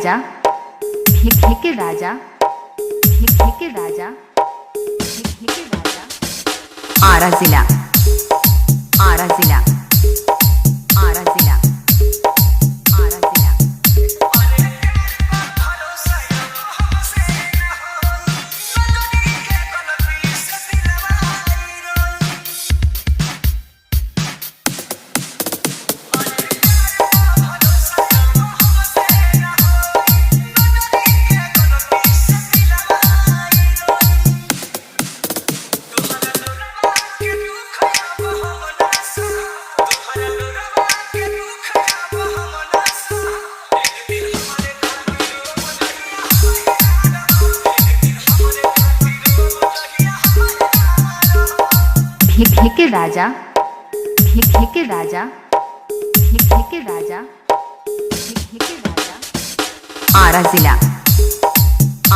राजा, के राजा, के राजा, के राजा। आरा जिला, आरा जिला, आरा जिला, आरा जिला। के राजा, के राजा, के राजा, के राजा। आरा जिला,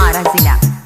आरा जिला।